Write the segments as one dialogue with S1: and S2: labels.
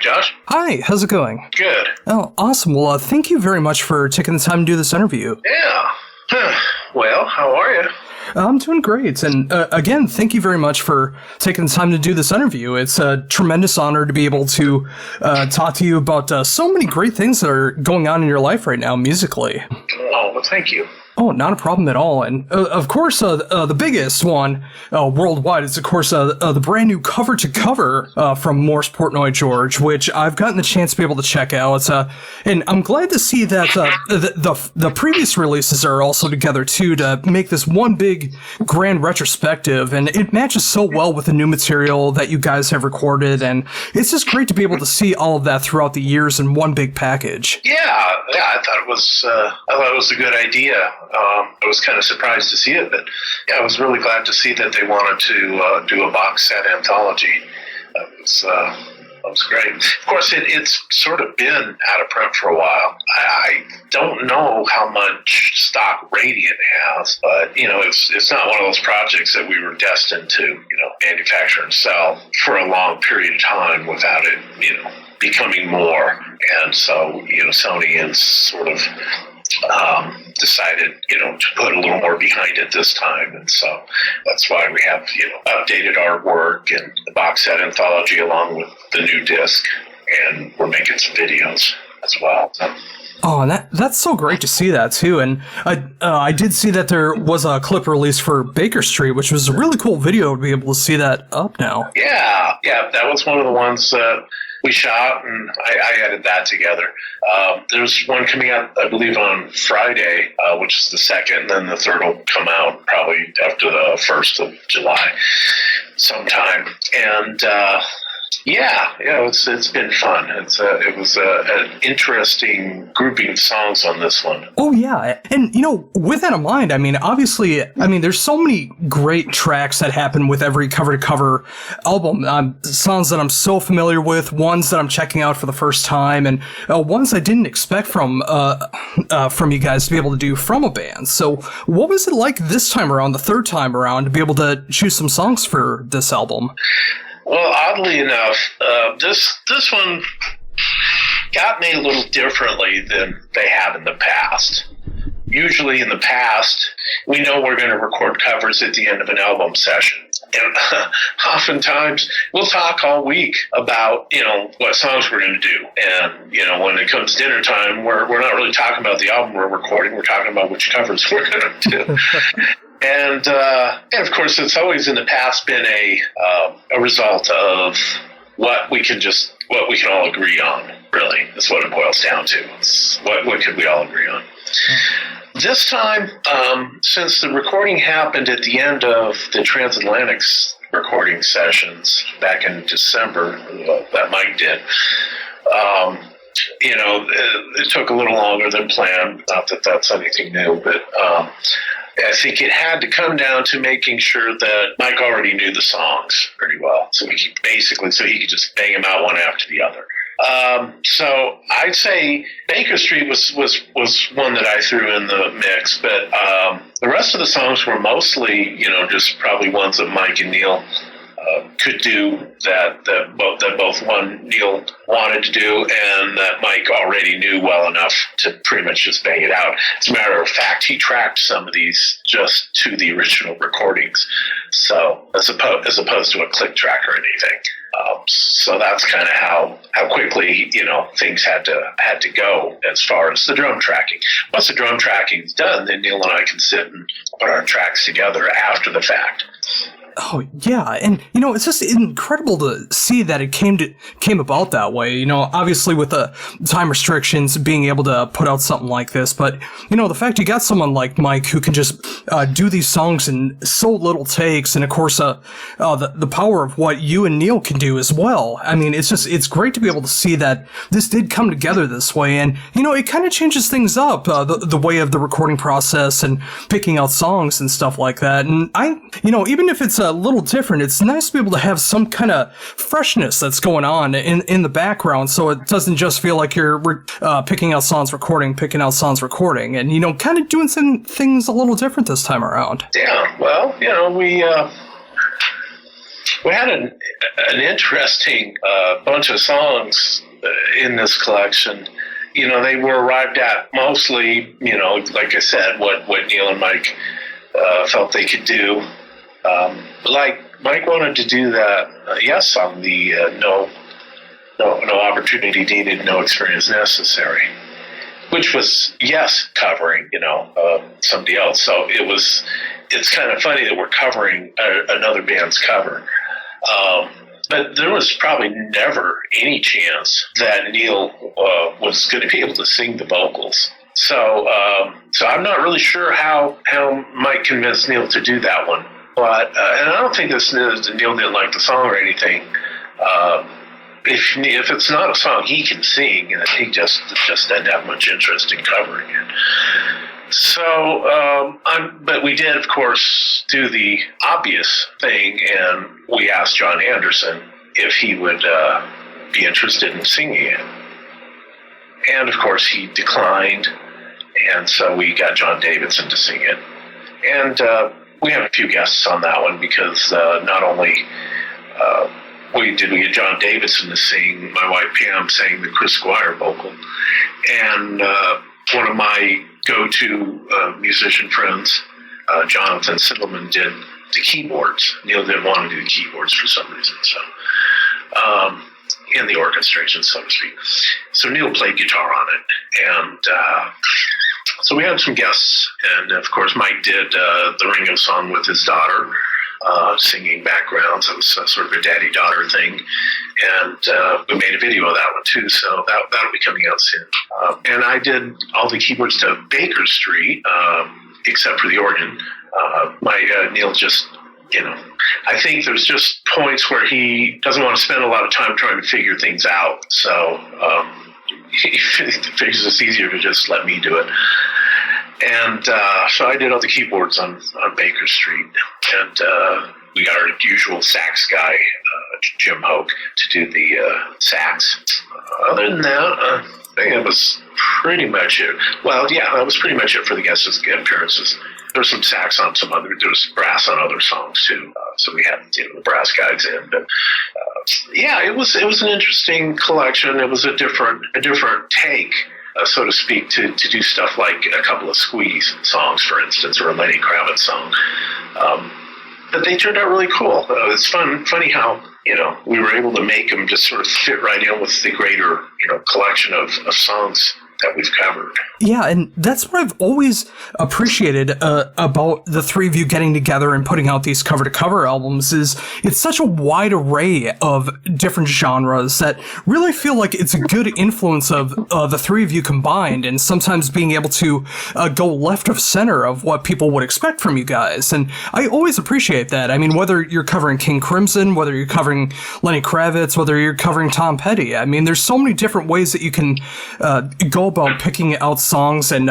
S1: Josh.
S2: Hi, how's it going?
S1: Good.
S2: Oh, awesome. Well, thank you very much for taking the time to do this interview.
S1: Yeah. Well, how are you?
S2: I'm doing great. And again, thank you very much for taking the time to do this interview. It's a tremendous honor to be able to talk to you about so many great things that are going on in your life right now musically.
S1: Oh, well, thank you.
S2: Oh, not a problem at all. And of course, the biggest one worldwide is, of course, the brand new Cover2Cover from Morse Portnoy, George, which I've gotten the chance to be able to check out. And I'm glad to see that the previous releases are also together, too, to make this one big grand retrospective. And it matches so well with the new material that you guys have recorded. And it's just great to be able to see all of that throughout the years in one big package.
S1: Yeah, I thought it was a good idea. I was kind of surprised to see it, but yeah, I was really glad to see that they wanted to do a box set anthology. That was great. Of course, it's sort of been out of print for a while. I don't know how much stock Radiant has, but it's not one of those projects that we were destined to manufacture and sell for a long period of time without it becoming more. And so Sony and sort of decided, to put a little more behind it this time. And so that's why we have, updated our work and the box set anthology along with the new disc. And we're making some videos as well. So.
S2: Oh, and that's so great to see that, too. And I did see that there was a clip release for Baker Street, which was a really cool video to be able to see that up now.
S1: Yeah, that was one of the ones we shot, and I added that together. There's one coming out, I believe, on Friday, which is the 2nd, and then the 3rd will come out probably after the 1st of July sometime. And it's been fun. It was an interesting grouping of songs on this one.
S2: Oh yeah, and with that in mind, obviously, there's so many great tracks that happen with every Cover2Cover album. Songs that I'm so familiar with, ones that I'm checking out for the first time, and ones I didn't expect from you guys to be able to do from a band. So, what was it like this time around, the 3rd time around, to be able to choose some songs for this album?
S1: Well, oddly enough, this one got made a little differently than they have in the past. Usually in the past, we know we're going to record covers at the end of an album session. And oftentimes, we'll talk all week about, what songs we're going to do. And, when it comes dinner time, we're not really talking about the album we're recording. We're talking about which covers we're going to do. And of course, it's always in the past been a result of what we can all agree on. Really, that's what it boils down to. It's what could we all agree on? This time, since the recording happened at the end of the Transatlantic recording sessions back in December, that Mike did. It took a little longer than planned. Not that that's anything new, but. I think it had to come down to making sure that Mike already knew the songs pretty well. So he could just bang them out one after the other. So I'd say Baker Street was one that I threw in the mix, but the rest of the songs were mostly, just probably ones that Mike and Neal could do that both Neal wanted to do and that Mike already knew well enough to pretty much just bang it out. As a matter of fact, he tracked some of these just to the original recordings, so as opposed to a click track or anything. So that's kind of how quickly things had to go as far as the drum tracking. Once the drum tracking's done, then Neal and I can sit and put our tracks together after the fact.
S2: Oh, yeah, and, it's just incredible to see that it came about that way, obviously with the time restrictions, being able to put out something like this, but, the fact you got someone like Mike who can just do these songs in so little takes, and of course, the power of what you and Neal can do as well. It's great to be able to see that this did come together this way, and, it kind of changes things up, the way of the recording process and picking out songs and stuff like that, and even if it's a little different, it's nice to be able to have some kind of freshness that's going on in the background, so it doesn't just feel like you're picking out songs recording, and kind of doing some things a little different this time around.
S1: Yeah, well, we had an interesting bunch of songs in this collection. They were arrived at mostly, like I said, what Neal and Mike felt they could do. Like Mike wanted to do that Yes song, the no opportunity needed, no experience necessary, which was Yes covering, somebody else. So it's kind of funny that we're covering another band's cover. But there was probably never any chance that Neal was going to be able to sing the vocals. So I'm not really sure how Mike convinced Neal to do that one. But and I don't think this is Neal didn't like the song or anything. If it's not a song he can sing, he just doesn't have much interest in covering it. So, but we did, of course, do the obvious thing, and we asked John Anderson if he would be interested in singing it. And, of course, he declined, and so we got John Davidson to sing it. And we had a few guests on that one because not only we get John Davidson to sing, my wife Pam sang the Chris Squire vocal, and one of my go-to musician friends, Jonathan Siddleman, did the keyboards. Neal didn't want to do the keyboards for some reason, so in the orchestration, so to speak. So Neal played guitar on it, and so we had some guests, and of course Mike did the Ringo song with his daughter, singing backgrounds. It was sort of a daddy-daughter thing, and we made a video of that one too, so that'll be coming out soon. And I did all the keyboards to Baker Street, except for the organ. Neal just, I think there's just points where he doesn't want to spend a lot of time trying to figure things out, so he figures it's easier to just let me do it. And so I did all the keyboards on Baker Street, and we got our usual sax guy, Jim Hoke, to do the sax. Other than that, I think that was pretty much it. Well, yeah, that was pretty much it for the guest appearances. There was some sax on there was brass on other songs too. So we had the brass guys in, but yeah, it was an interesting collection. It was a different take, so to speak, to do stuff like a couple of Squeeze songs, for instance, or a Lenny Kravitz song. But they turned out really cool. It's funny how, we were able to make them just sort of fit right in with the greater, collection of songs that we've covered.
S2: Yeah, and that's what I've always appreciated about the three of you getting together and putting out these cover-to-cover albums is it's such a wide array of different genres that really feel like it's a good influence of the three of you combined, and sometimes being able to go left of center of what people would expect from you guys. And I always appreciate that. I mean, whether you're covering King Crimson, whether you're covering Lenny Kravitz, whether you're covering Tom Petty, I mean, there's so many different ways that you can go about picking out songs and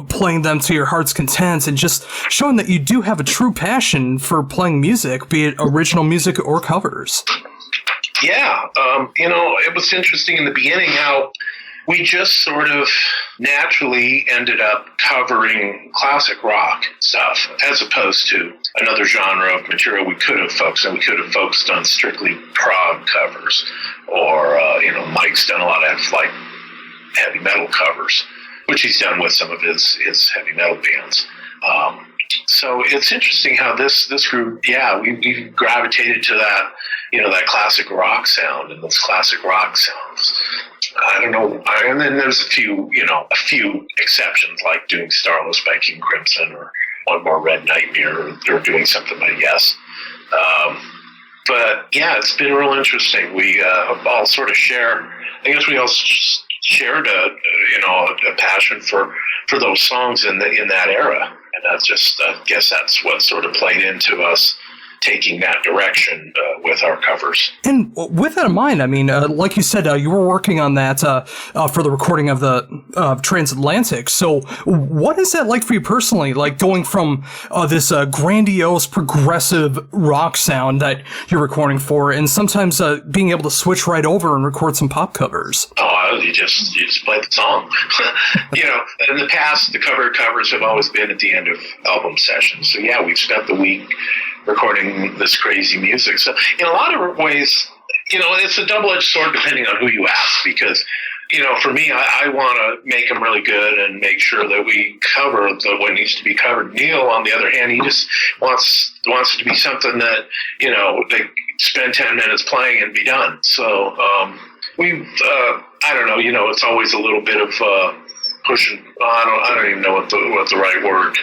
S2: playing them to your heart's content, and just showing that you do have a true passion for playing music, be it original music or covers.
S1: Yeah, it was interesting in the beginning how we just sort of naturally ended up covering classic rock stuff as opposed to another genre of material we could have focused on. We could have focused on strictly prog covers, or Mike's done a lot of like heavy metal covers, which he's done with some of his heavy metal bands. So it's interesting how this group, we gravitated to that, that classic rock sound and those classic rock sounds. I don't know. And then there's a few exceptions, like doing Starless by King Crimson, or One More Red Nightmare, or doing something by Yes. But yeah, it's been real interesting. We all sort of share, I guess we all shared a passion for those songs in that era, and that's just, I guess that's what sort of played into us taking that direction with our covers. And
S2: with that in mind, I mean, like you said, you were working on that for the recording of the Transatlantic. So what is that like for you personally? Like going from this grandiose progressive rock sound that you're recording for, and sometimes being able to switch right over and record some pop covers?
S1: Oh, you just play the song. In the past, the covers have always been at the end of album sessions. So yeah, we've spent the week recording this crazy music. So in a lot of ways, it's a double-edged sword depending on who you ask, because for me, I want to make them really good and make sure that we cover what needs to be covered. Neal, on the other hand, he just wants it to be something that, they spend 10 minutes playing and be done. So I don't know, it's always a little bit of pushing. I don't even know what the right word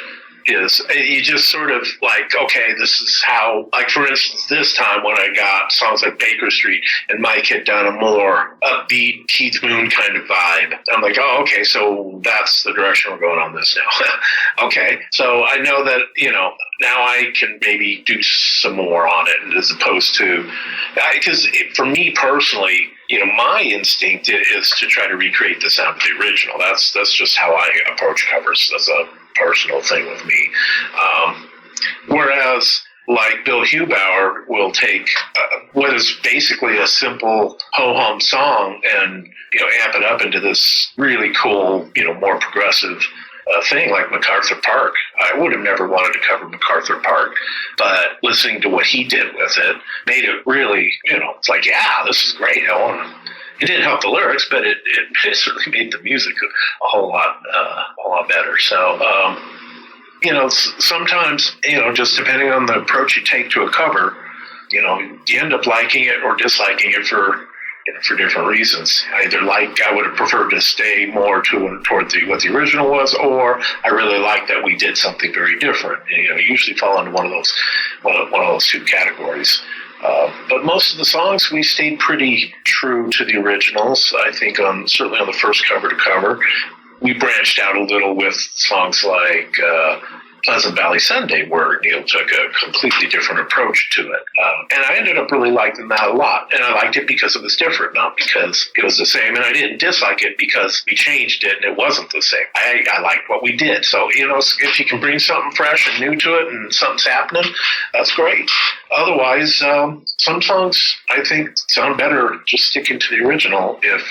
S1: is. You just sort of like, okay, this is how, like, for instance, this time when I got songs like Baker Street and Mike had done a more upbeat Keith Moon kind of vibe, I'm like, oh, okay, so that's the direction we're going on this now. Okay, so I know that, now I can maybe do some more on it, as opposed to, because for me personally, my instinct is to try to recreate the sound of the original. That's just how I approach covers. That's a personal thing with me. Whereas, like, Bill Hubauer will take what is basically a simple ho-hum song and, amp it up into this really cool, more progressive thing like MacArthur Park. I would have never wanted to cover MacArthur Park, but listening to what he did with it made it really, it's like, yeah, this is great. It didn't help the lyrics, but it certainly made the music a whole lot better. So, sometimes, just depending on the approach you take to a cover, you end up liking it or disliking it for different reasons. I would have preferred to stay more toward what the original was, or I really like that we did something very different. Usually fall into one of those two categories. But most of the songs, we stayed pretty true to the originals. I think certainly on the first cover to cover, we branched out a little with songs like Pleasant Valley Sunday, where Neal took a completely different approach to it. And I ended up really liking that a lot. And I liked it because it was different, not because it was the same. And I didn't dislike it because we changed it and it wasn't the same. I liked what we did. So, if you can bring something fresh and new to it and something's happening, that's great. Otherwise, some songs, I think, sound better just sticking to the original if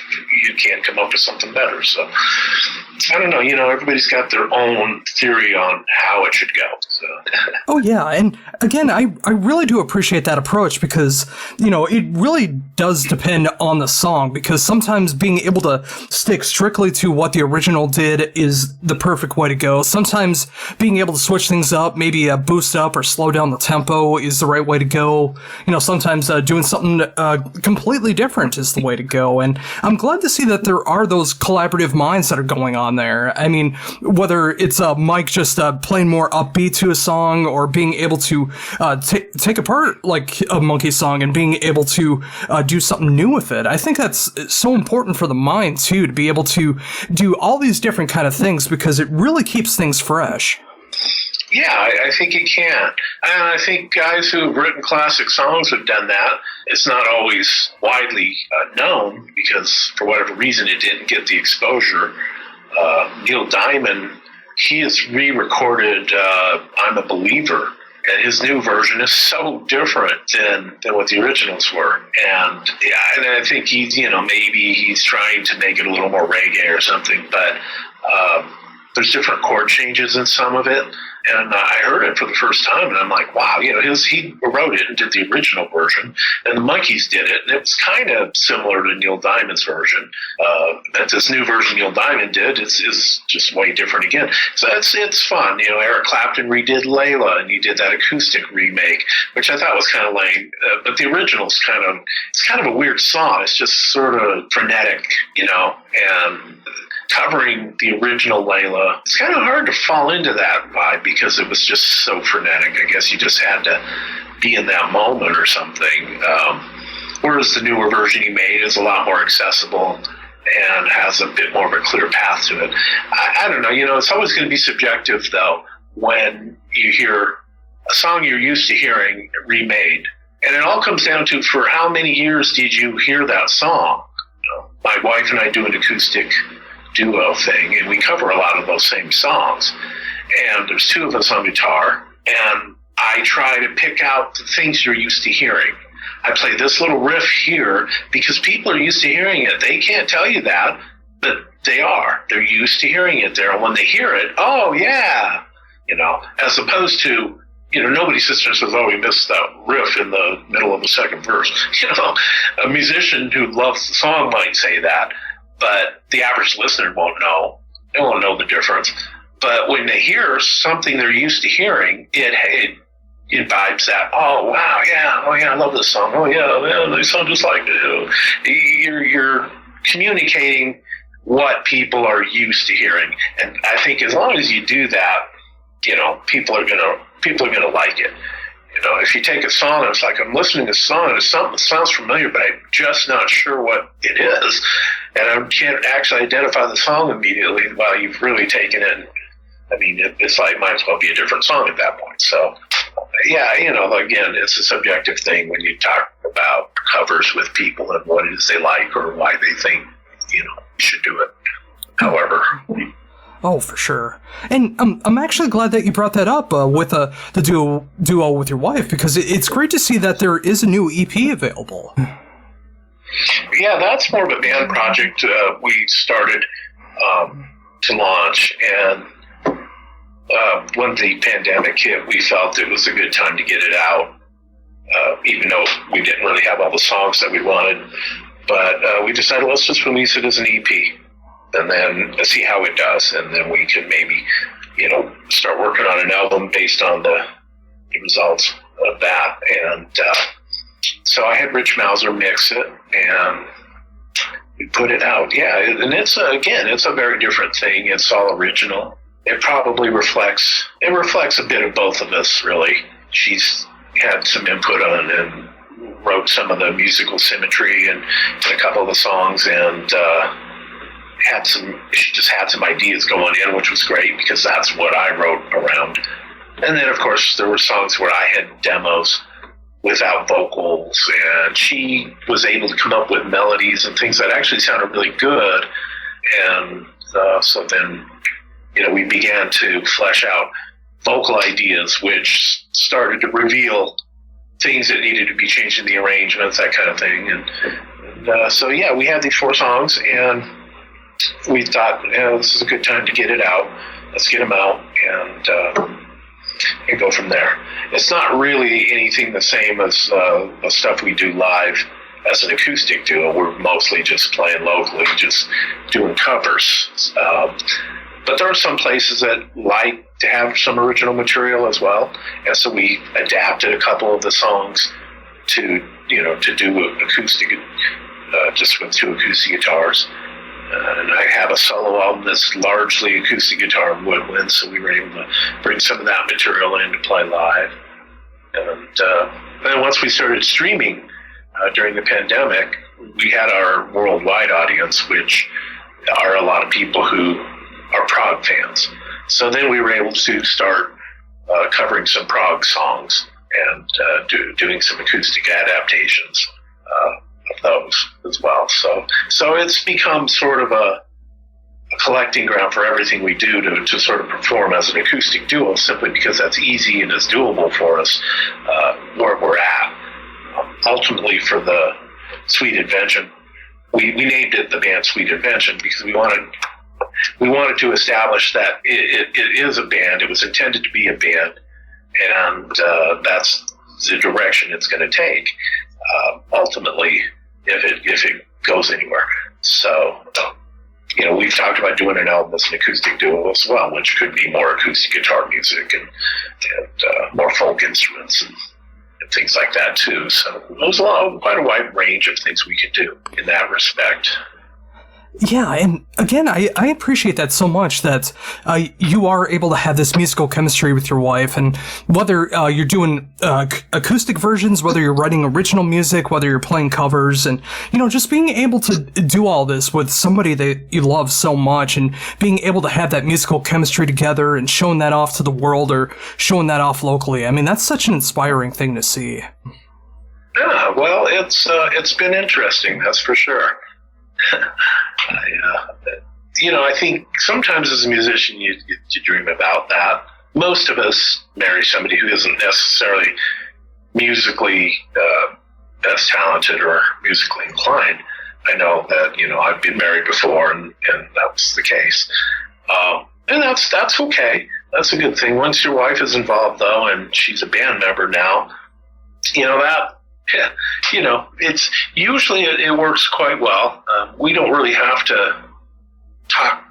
S1: you can't come up with something better. So, I don't know. Everybody's got their own theory on how it should go. So.
S2: Oh, yeah. And again, I really do appreciate that approach because, it really does depend on the song, because sometimes being able to stick strictly to what the original did is the perfect way to go. Sometimes being able to switch things up, maybe boost up or slow down the tempo is the right way to go. Sometimes doing something completely different is the way to go. And I'm glad to see that there are those collaborative minds that are going on there. I mean, whether it's Mike just playing more upbeat to a song, or being able to take apart like a Monkey song and being able to do something new with it. I think that's so important for the mind too, to be able to do all these different kind of things, because it really keeps things fresh.
S1: Yeah, I think it can. And I think guys who have written classic songs have done that. It's not always widely known because, for whatever reason, it didn't get the exposure. Neil Diamond, he has re-recorded I'm a Believer, and his new version is so different than what the originals were. And I think maybe he's trying to make it a little more reggae or something, but there's different chord changes in some of it. And I heard it for the first time, and I'm like, wow, he wrote it and did the original version, and the Monkees did it, and it was kind of similar to Neil Diamond's version. But this new version Neil Diamond did is just way different again. So it's fun. Eric Clapton redid Layla, and he did that acoustic remake, which I thought was kind of lame. But the original's it's kind of a weird song. It's just sort of frenetic, and covering the original Layla, it's kind of hard to fall into that vibe because it was just so frenetic. I guess you just had to be in that moment or something. Whereas the newer version he made is a lot more accessible and has a bit more of a clear path to it. I don't know. It's always going to be subjective, though, when you hear a song you're used to hearing remade. And it all comes down to, for how many years did you hear that song? My wife and I do an acoustic duo thing, and we cover a lot of those same songs, and there's two of us on guitar, and I try to pick out the things you're used to hearing. I play this little riff here because people are used to hearing it. They can't tell you that, but they are. They're used to hearing it there. And when they hear it, oh, yeah, as opposed to, nobody sits there and says, oh, we missed that riff in the middle of the second verse. A musician who loves the song might say that, but the average listener won't know. They won't know the difference. But when they hear something they're used to hearing, it vibes that, oh, wow, yeah, I love this song. Oh, yeah, they sound just like it. You're communicating what people are used to hearing. And I think as long as you do that, people are gonna like it. If you take a song and it's like, I'm listening to a song and it's something that sounds familiar, but I'm just not sure what it is, and I can't actually identify the song immediately while you've really taken it. I mean, it's like, might as well be a different song at that point. So, yeah, again, it's a subjective thing when you talk about covers with people and what it is they like or why they think, you should do it. However.
S2: Oh, for sure. And I'm actually glad that you brought that up with the duo with your wife, because it's great to see that there is a new EP available.
S1: Yeah, that's more of a band project we started to launch, and when the pandemic hit, we felt it was a good time to get it out, even though we didn't really have all the songs that we wanted. But we decided, let's just release it as an EP and then see how it does. And then we can maybe, start working on an album based on the results of that. And so I had Rich Mauser mix it, and we put it out. Yeah, and it's a very different thing. It's all original. It probably reflects a bit of both of us, really. She's had some input on and wrote some of the musical symmetry and a couple of the songs, and she just had some ideas going in, which was great because that's what I wrote around. And then, of course, there were songs where I had demos without vocals, and she was able to come up with melodies and things that actually sounded really good. And so then, we began to flesh out vocal ideas, which started to reveal things that needed to be changed in the arrangements, that kind of thing. And so, yeah, we had these 4 songs, and we thought, this is a good time to get it out. Let's get them out and go from there. It's not really anything the same as the stuff we do live as an acoustic duo. We're mostly just playing locally, just doing covers. But there are some places that like to have some original material as well. And so we adapted a couple of the songs to do acoustic, just with 2 acoustic guitars. And I have a solo album that's largely acoustic guitar and woodwind, so we were able to bring some of that material in to play live. And then once we started streaming during the pandemic, we had our worldwide audience, which are a lot of people who are prog fans. So then we were able to start covering some prog songs and doing some acoustic adaptations of those as well. So it's become sort of a collecting ground for everything we do to sort of perform as an acoustic duo, simply because that's easy and is doable for us where we're at. Ultimately, for the Sweet Invention, we named it the band Sweet Invention because we wanted to establish that it is a band. It was intended to be a band, and that's the direction it's going to take ultimately if it goes anywhere. So, we've talked about doing an album as an acoustic duo as well, which could be more acoustic guitar music and more folk instruments and things like that too. So there's quite a wide range of things we could do in that respect.
S2: Yeah, and again, I appreciate that so much that you are able to have this musical chemistry with your wife, and whether you're doing acoustic versions, whether you're writing original music, whether you're playing covers, and, just being able to do all this with somebody that you love so much, and being able to have that musical chemistry together and showing that off to the world or showing that off locally. I mean, that's such an inspiring thing to see.
S1: Yeah, well, it's been interesting, that's for sure. I think sometimes as a musician you dream about that. Most of us marry somebody who isn't necessarily musically as talented or musically inclined. I know that, I've been married before, and that was the case. And that's okay. That's a good thing. Once your wife is involved, though, and she's a band member now, it's usually it works quite well. We don't really have to talk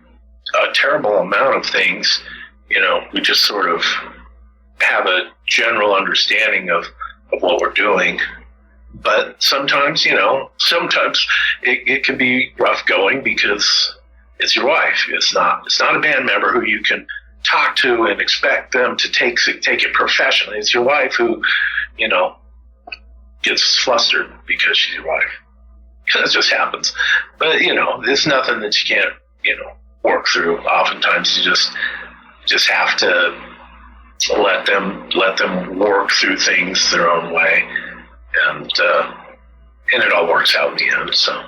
S1: a terrible amount of things. We just sort of have a general understanding of what we're doing. But sometimes, it can be rough going because it's your wife. It's not a band member who you can talk to and expect them to take it professionally. It's your wife who, gets flustered because she's your wife. That just happens. But, it's nothing that you can't, work through. Oftentimes you just have to let them work through things their own way. And it all works out in the end. So,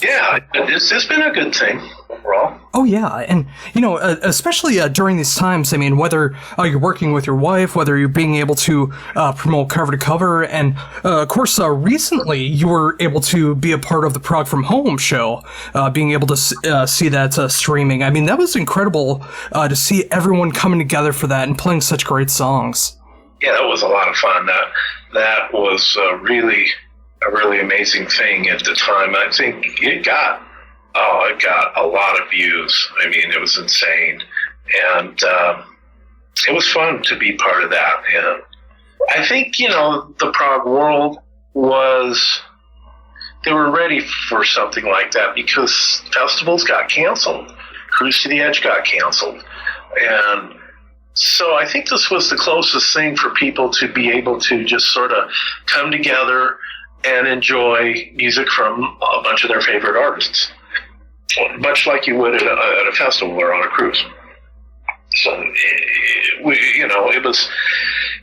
S1: yeah, it's been a good thing overall.
S2: Oh yeah, and especially during these times. I mean, whether you're working with your wife, whether you're being able to promote Cover to Cover, and of course, recently you were able to be a part of the Prog from Home show, being able to see that streaming. I mean, that was incredible to see everyone coming together for that and playing such great songs.
S1: Yeah, that was a lot of fun. That was really a really amazing thing at the time. I think it got a lot of views. I mean, it was insane. And it was fun to be part of that. And I think, the prog world they were ready for something like that because festivals got canceled. Cruise to the Edge got canceled. And so I think this was the closest thing for people to be able to just sort of come together and enjoy music from a bunch of their favorite artists, much like you would at a festival or on a cruise. So,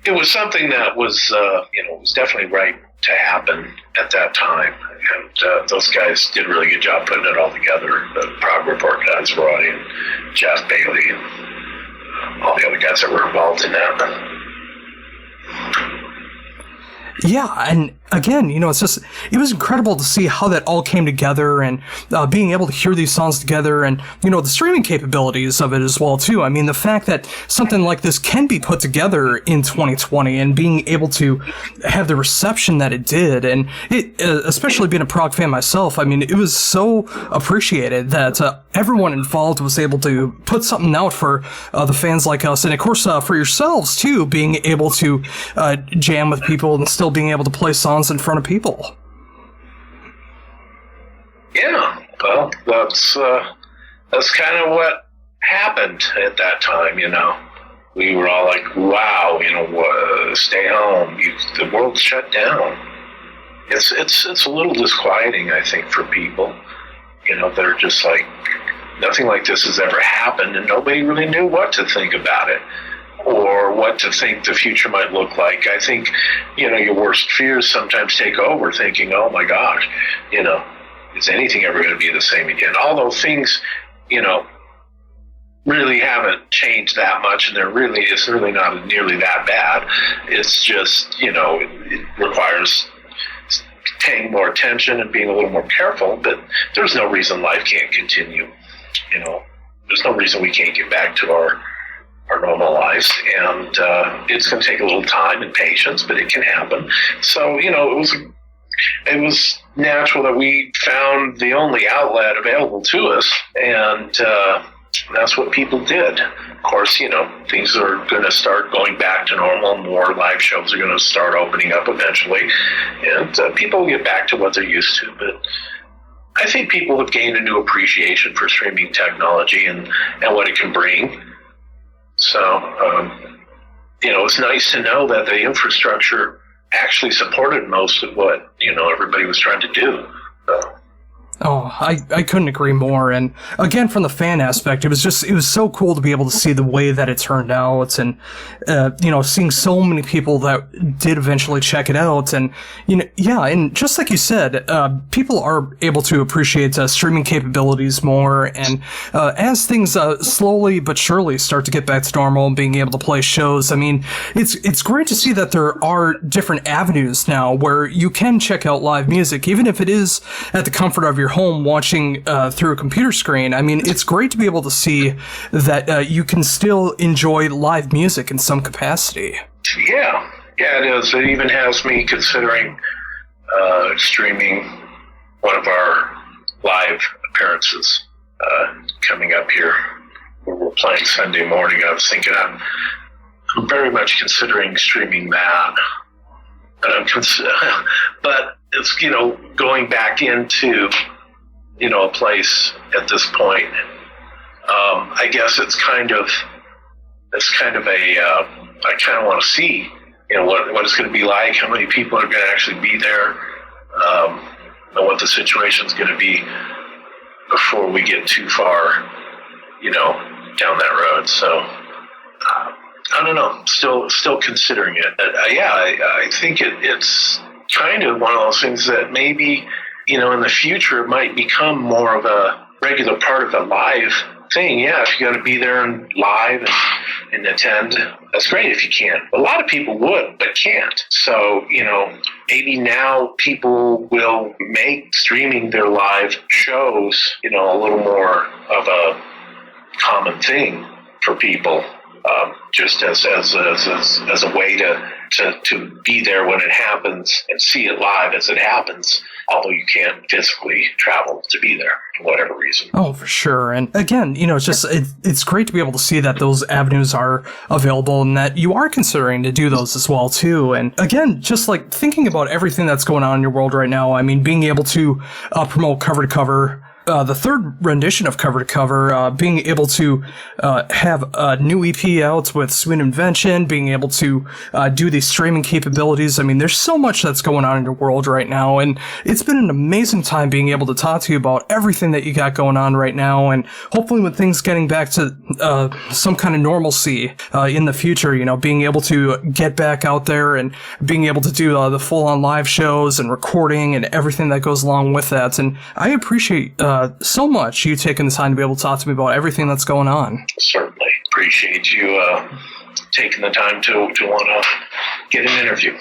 S1: it was something that was, was definitely right to happen at that time. And those guys did a really good job putting it all together. The Prog Report guys, Roy and Jeff Bailey, and all the other guys that were involved in that.
S2: Yeah, and again, it was incredible to see how that all came together and being able to hear these songs together and, the streaming capabilities of it as well, too. I mean, the fact that something like this can be put together in 2020 and being able to have the reception that it did, and it, especially being a prog fan myself, I mean, it was so appreciated that everyone involved was able to put something out for the fans like us, and of course for yourselves, too, being able to jam with people and still being able to play songs in front of people. Yeah,
S1: well, that's kind of what happened at that time. We were all like, "Wow, stay home. The world's shut down." It's a little disquieting, I think, for people. They're just like, nothing like this has ever happened, and nobody really knew what to think about it or what to think the future might look like. I think, your worst fears sometimes take over, thinking, oh my gosh, is anything ever going to be the same again? Although things, really haven't changed that much, and it's really not nearly that bad. It's just, it requires paying more attention and being a little more careful, but there's no reason life can't continue. There's no reason we can't get back to our normal lives, and it's going to take a little time and patience, but it can happen. So, it was natural that we found the only outlet available to us, and that's what people did. Of course, things are going to start going back to normal. More live shows are going to start opening up eventually, and people will get back to what they're used to, but I think people have gained a new appreciation for streaming technology and what it can bring. So, it's nice to know that the infrastructure actually supported most of what, everybody was trying to do.
S2: Oh, I couldn't agree more. And again, from the fan aspect, it was so cool to be able to see the way that it turned out, and seeing so many people that did eventually check it out. And and just like you said, people are able to appreciate streaming capabilities more. And as things slowly but surely start to get back to normal and being able to play shows, I mean, it's great to see that there are different avenues now where you can check out live music, even if it is at the comfort of your home watching through a computer screen. I mean, it's great to be able to see that you can still enjoy live music in some capacity.
S1: Yeah, it is. It even has me considering streaming one of our live appearances coming up here, where we're playing Sunday morning. I was thinking I'm very much considering streaming that, but it's going back into a place at this point. I guess it's kind of a I kind of want to see what it's going to be like, how many people are going to actually be there, and what the situation's going to be before we get too far down that road. So I don't know, still considering it. I think it's kind of one of those things that maybe in the future might become more of a regular part of the live thing. Yeah, if you're going to be there and live and attend, that's great if you can. A lot of people would, but can't. So, maybe now people will make streaming their live shows, a little more of a common thing for people, just as a way to be there when it happens and see it live as it happens, although you can't physically travel to be there for whatever reason.
S2: Oh, for sure. And again, it's great to be able to see that those avenues are available and that you are considering to do those as well, too. And again, just like thinking about everything that's going on in your world right now, I mean, being able to promote Cover to Cover, the third rendition of Cover to Cover, being able to have a new EP out with Sweet Invention, being able to do these streaming capabilities. I mean, there's so much that's going on in your world right now, and it's been an amazing time being able to talk to you about everything that you got going on right now, and hopefully with things getting back to some kind of normalcy in the future, being able to get back out there and being able to do the full-on live shows and recording and everything that goes along with that. And I appreciate so much you taking the time to be able to talk to me about everything that's going on.
S1: Certainly appreciate you taking the time to want to get an interview.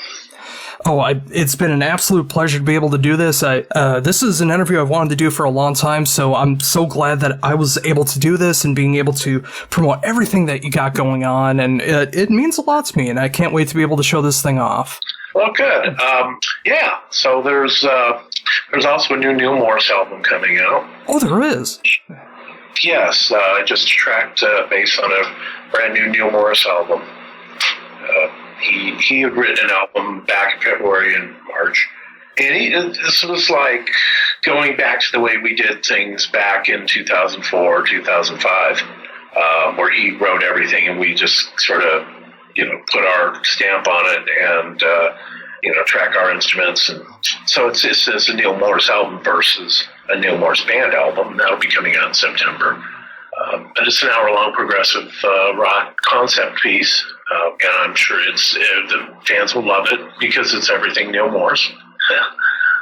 S2: Oh, it's been an absolute pleasure to be able to do this. This is an interview I've wanted to do for a long time, so I'm so glad that I was able to do this and being able to promote everything that you got going on, and it means a lot to me, and I can't wait to be able to show this thing off.
S1: Well, good. So there's also a new Neal Morse album coming out.
S2: Oh, there is?
S1: Yes, I just tracked based on a brand new Neal Morse album. He had written an album back in February and March. And this was like going back to the way we did things back in 2004, 2005, where he wrote everything and we just sort of, put our stamp on it and, track our instruments. And so it's a Neal Morse album versus a Neal Morse band album. That'll be coming out in September. But it's an hour-long progressive rock concept piece. And I'm sure the fans will love it because it's everything Neal Morse.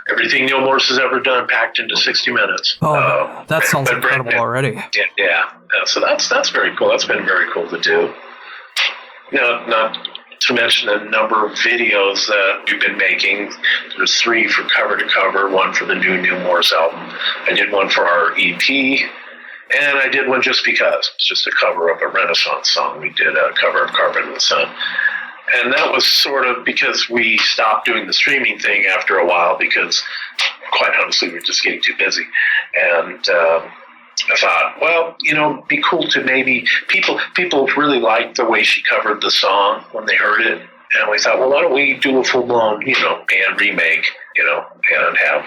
S1: Everything Neal Morse has ever done packed into 60 minutes.
S2: Oh, that sounds incredible already.
S1: Yeah. So that's very cool. That's been very cool to do. Not to mention a number of videos that we've been making. There's 3 for Cover to Cover, 1 for the new Neal Morse album. I did 1 for our EP, and I did one just because. It's just a cover of a Renaissance song. We did a cover of Carpet in the Sun. And that was sort of because we stopped doing the streaming thing after a while because, quite honestly, we were just getting too busy. And I thought, well, it'd be cool to maybe people really liked the way she covered the song when they heard it. And we thought, well, why don't we do a full-blown, band remake, and have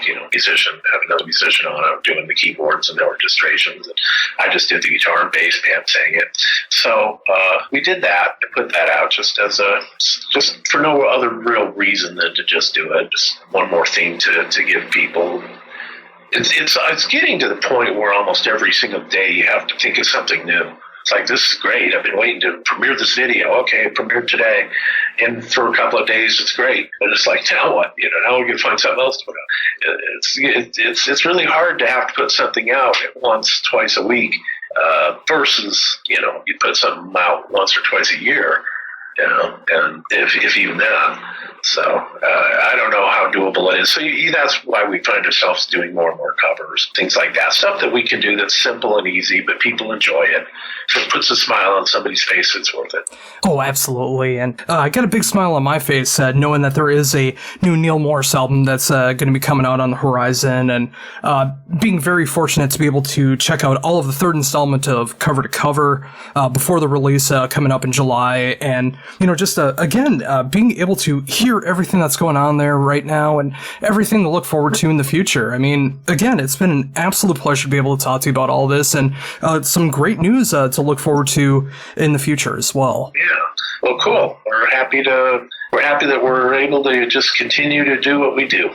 S1: another musician on it doing the keyboards and the orchestrations. And I just did the guitar and bass, Pam sang it. So we did that and put that out just for no other real reason than to just do it. Just one more thing to give people, It's getting to the point where almost every single day you have to think of something new. It's like, this is great. I've been waiting to premiere this video. Okay, it premiered today. And for a couple of days, it's great. And it's like, now what? Now we can find something else to put out. It's really hard to have to put something out once, twice a week versus, you put something out once or twice a year. And if even that. So I don't know how doable it is. So that's why we find ourselves doing more and more covers, things like that. Stuff that we can do that's simple and easy, but people enjoy it. If it puts a smile on somebody's face, it's worth it.
S2: Oh, absolutely. And I got a big smile on my face knowing that there is a new Neal Morse album that's going to be coming out on the horizon, and being very fortunate to be able to check out all of the third installment of Cover to Cover before the release coming up in July. And, just again, being able to hear everything that's going on there right now and everything to look forward to in the future. I mean, again, it's been an absolute pleasure to be able to talk to you about all this, and some great news to look forward to in the future as well.
S1: Yeah. Well, cool. We're happy that we're able to just continue to do what we do.